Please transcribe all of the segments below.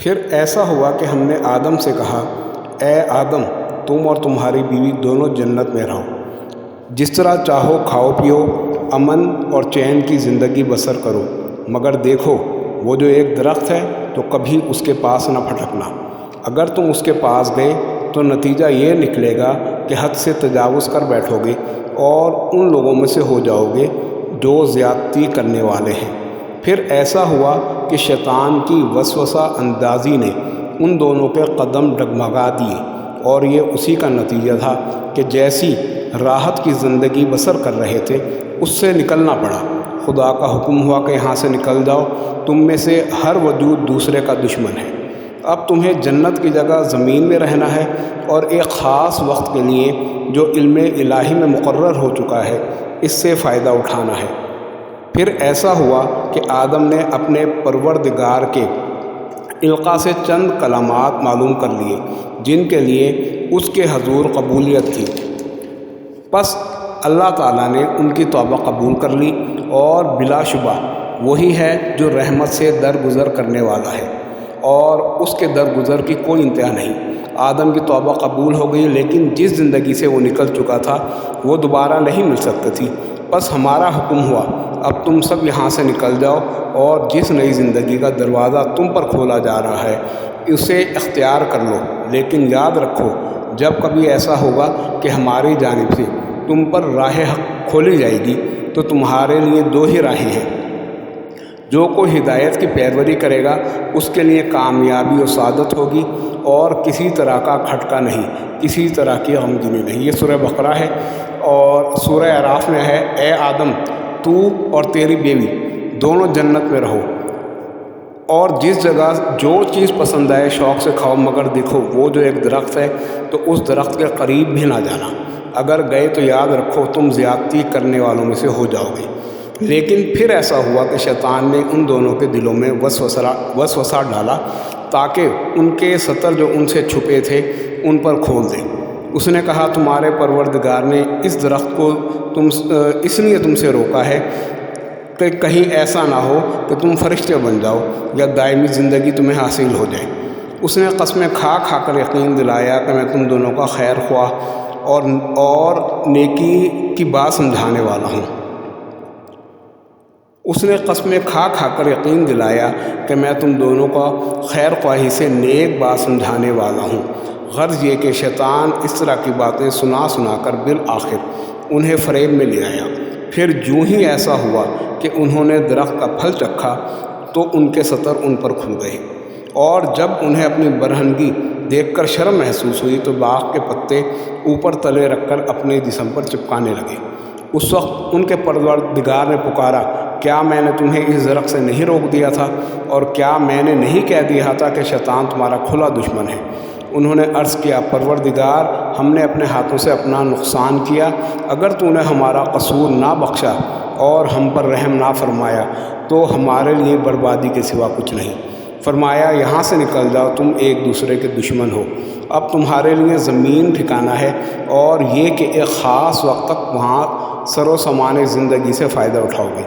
پھر ایسا ہوا کہ ہم نے آدم سے کہا، اے آدم، تم اور تمہاری بیوی دونوں جنت میں رہو، جس طرح چاہو کھاؤ پیو، امن اور چین کی زندگی بسر کرو، مگر دیکھو وہ جو ایک درخت ہے تو کبھی اس کے پاس نہ پھٹکنا۔ اگر تم اس کے پاس گئے تو نتیجہ یہ نکلے گا کہ حد سے تجاوز کر بیٹھو گے اور ان لوگوں میں سے ہو جاؤ گے جو زیادتی کرنے والے ہیں۔ پھر ایسا ہوا کہ شیطان کی وسوسہ اندازی نے ان دونوں کے قدم ڈگمگا دیے، اور یہ اسی کا نتیجہ تھا کہ جیسی راحت کی زندگی بسر کر رہے تھے اس سے نکلنا پڑا۔ خدا کا حکم ہوا کہ یہاں سے نکل جاؤ، تم میں سے ہر وجود دوسرے کا دشمن ہے۔ اب تمہیں جنت کی جگہ زمین میں رہنا ہے اور ایک خاص وقت کے لیے جو علم الہی میں مقرر ہو چکا ہے اس سے فائدہ اٹھانا ہے۔ پھر ایسا ہوا کہ آدم نے اپنے پروردگار کے القاء سے چند کلمات معلوم کر لیے جن کے لیے اس کے حضور قبولیت تھی۔ پس اللہ تعالیٰ نے ان کی توبہ قبول کر لی، اور بلا شبہ وہی ہے جو رحمت سے درگزر کرنے والا ہے، اور اس کے درگزر کی کوئی انتہا نہیں۔ آدم کی توبہ قبول ہو گئی، لیکن جس زندگی سے وہ نکل چکا تھا وہ دوبارہ نہیں مل سکتی تھی۔ بس ہمارا حکم ہوا، اب تم سب یہاں سے نکل جاؤ، اور جس نئی زندگی کا دروازہ تم پر کھولا جا رہا ہے اسے اختیار کر لو۔ لیکن یاد رکھو، جب کبھی ایسا ہوگا کہ ہماری جانب سے تم پر راہ حق کھولی جائے گی تو تمہارے لیے دو ہی راہیں ہیں۔ جو کوئی ہدایت کی پیروی کرے گا اس کے لیے کامیابی و سعادت ہوگی، اور کسی طرح کا کھٹکا نہیں، کسی طرح کی غمگینی نہیں۔ یہ سورہ بقرہ ہے، اور سورہ اعراف میں ہے، اے آدم، تو اور تیری بیوی دونوں جنت میں رہو، اور جس جگہ جو چیز پسند آئے شوق سے کھاؤ، مگر دیکھو وہ جو ایک درخت ہے تو اس درخت کے قریب بھی نہ جانا، اگر گئے تو یاد رکھو تم زیادتی کرنے والوں میں سے ہو جاؤ گے۔ لیکن پھر ایسا ہوا کہ شیطان نے ان دونوں کے دلوں میں وسوسہ ڈالا تاکہ ان کے ستر جو ان سے چھپے تھے ان پر کھول دے۔ اس نے کہا، تمہارے پروردگار نے اس درخت کو اس لیے تم سے روکا ہے کہ کہیں ایسا نہ ہو کہ تم فرشتے بن جاؤ یا دائمی زندگی تمہیں حاصل ہو جائے۔ اس نے قسمیں کھا کھا کر یقین دلایا کہ میں تم دونوں کا خیر خواہ اور نیکی کی بات سمجھانے والا ہوں۔ اس نے قسمیں کھا کھا کر یقین دلایا کہ میں تم دونوں کا خیر خواہی سے نیک بات سمجھانے والا ہوں۔ غرض یہ کہ شیطان اس طرح کی باتیں سنا کر بالآخر انہیں فریب میں لے آیا۔ پھر جوں ہی ایسا ہوا کہ انہوں نے درخت کا پھل چکھا تو ان کے ستر ان پر کھل گئے، اور جب انہیں اپنی برہنگی دیکھ کر شرم محسوس ہوئی تو باغ کے پتے اوپر تلے رکھ کر اپنے جسم پر چپکانے لگے۔ اس وقت ان کے پروردگار نے پکارا، کیا میں نے تمہیں اس درخت سے نہیں روک دیا تھا، اور کیا میں نے نہیں کہہ دیا تھا کہ شیطان تمہارا کھلا دشمن ہے؟ انہوں نے عرض کیا، پروردگار، ہم نے اپنے ہاتھوں سے اپنا نقصان کیا، اگر تو نے ہمارا قصور نہ بخشا اور ہم پر رحم نہ فرمایا تو ہمارے لیے بربادی کے سوا کچھ نہیں۔ فرمایا، یہاں سے نکل جاؤ، تم ایک دوسرے کے دشمن ہو۔ اب تمہارے لیے زمین ٹھکانہ ہے، اور یہ کہ ایک خاص وقت تک وہاں سر و سامان زندگی سے فائدہ اٹھاؤ گے۔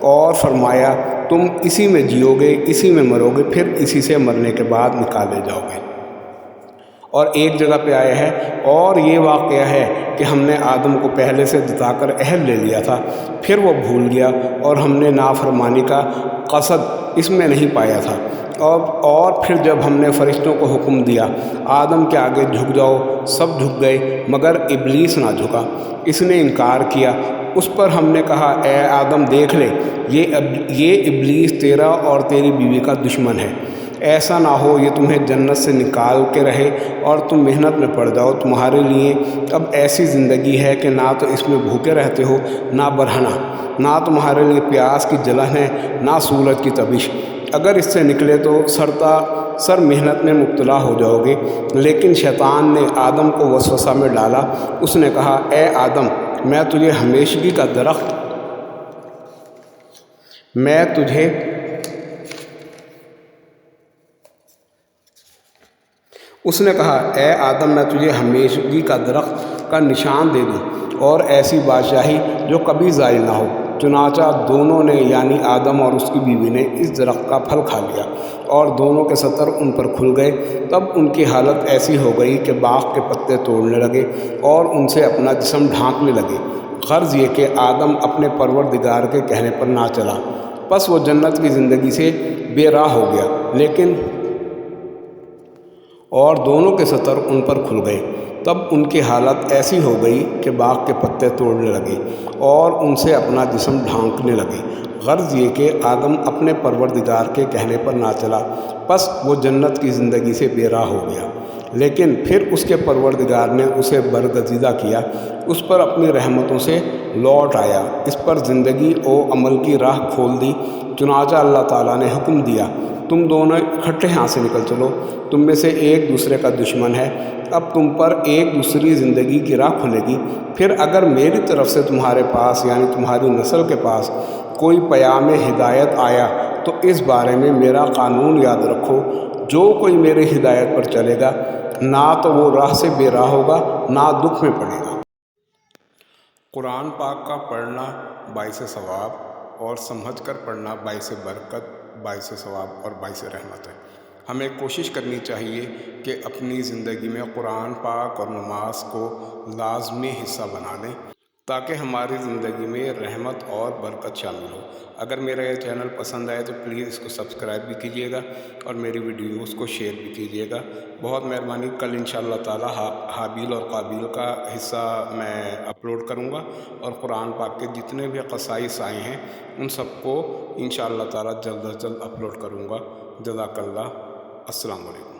اور فرمایا، تم اسی میں جیو گے، اسی میں مرو گے، پھر اسی سے مرنے کے بعد نکالے جاؤ گے۔ اور ایک جگہ پہ آیا ہے، اور یہ واقعہ ہے کہ ہم نے آدم کو پہلے سے جتا کر عہد لے لیا تھا، پھر وہ بھول گیا، اور ہم نے نافرمانی کا قصد اس میں نہیں پایا تھا۔ اور پھر جب ہم نے فرشتوں کو حکم دیا، آدم کے آگے جھک جاؤ، سب جھک گئے مگر ابلیس نہ جھکا، اس نے انکار کیا۔ اس پر ہم نے کہا، اے آدم، دیکھ لے، یہ ابلیس تیرا اور تیری بیوی کا دشمن ہے، ایسا نہ ہو یہ تمہیں جنت سے نکال کے رہے اور تم محنت میں پڑ جاؤ۔ تمہارے لیے اب ایسی زندگی ہے کہ نہ تو اس میں بھوکے رہتے ہو، نہ برہنہ، نہ تمہارے لیے پیاس کی جلن ہے، نہ سورج کی تپش۔ اگر اس سے نکلے تو سر محنت میں مبتلا ہو جاؤ گے۔ لیکن شیطان نے آدم کو وسوسہ میں ڈالا۔ اس نے کہا، اے آدم، میں تجھے ہمیشگی کا درخت کا نشان دے دوں اور ایسی بادشاہی جو کبھی زائل نہ ہو۔ چنانچہ دونوں نے یعنی آدم اور اس کی بیوی نے اس درخت کا پھل کھا لیا اور دونوں کے سطر ان پر کھل گئے۔ تب ان کی حالت ایسی ہو گئی کہ باغ کے پتے توڑنے لگے اور ان سے اپنا جسم ڈھانکنے لگے۔ غرض یہ کہ آدم اپنے پروردگار کے کہنے پر نہ چلا، پس وہ جنت کی زندگی سے بے راہ ہو گیا، لیکن اور دونوں کے سطر ان پر کھل گئے۔ تب ان کی حالت ایسی ہو گئی کہ باغ کے پتے توڑنے لگے اور ان سے اپنا جسم ڈھانکنے لگے۔ غرض یہ کہ آدم اپنے پروردگار کے کہنے پر نہ چلا، پس وہ جنت کی زندگی سے بے راہ ہو گیا، لیکن پھر اس کے پروردگار نے اسے برگزیدہ کیا، اس پر اپنی رحمتوں سے لوٹ آیا، اس پر زندگی و عمل کی راہ کھول دی۔ چنانچہ اللہ تعالیٰ نے حکم دیا، تم دونوں اکٹھے یہاں سے نکل چلو، تم میں سے ایک دوسرے کا دشمن ہے، اب تم پر ایک دوسری زندگی کی راہ کھلے گی۔ پھر اگر میری طرف سے تمہارے پاس یعنی تمہاری نسل کے پاس کوئی پیام ہدایت آیا تو اس بارے میں میرا قانون یاد رکھو، جو کوئی میری ہدایت پر چلے گا نہ تو وہ راہ سے بے راہ ہوگا نہ دکھ میں پڑے گا۔ قرآن پاک کا پڑھنا باعث ثواب اور سمجھ کر پڑھنا باعث برکت، باعث ثواب اور باعث رحمت ہے۔ ہمیں کوشش کرنی چاہیے کہ اپنی زندگی میں قرآن پاک اور نماز کو لازمی حصہ بنا لیں تاکہ ہماری زندگی میں رحمت اور برکت شامل ہو۔ اگر میرا یہ چینل پسند آئے تو پلیز اس کو سبسکرائب بھی کیجیے گا اور میری ویڈیوز کو شیئر بھی کیجیے گا، بہت مہربانی۔ کل انشاءاللہ تعالی حابیل اور قابیل کا حصہ میں اپلوڈ کروں گا اور قرآن پاک کے جتنے بھی قصائص آئے ہیں ان سب کو انشاءاللہ تعالی جلد از جلد اپلوڈ کروں گا۔ جزاک اللہ، السلام علیکم۔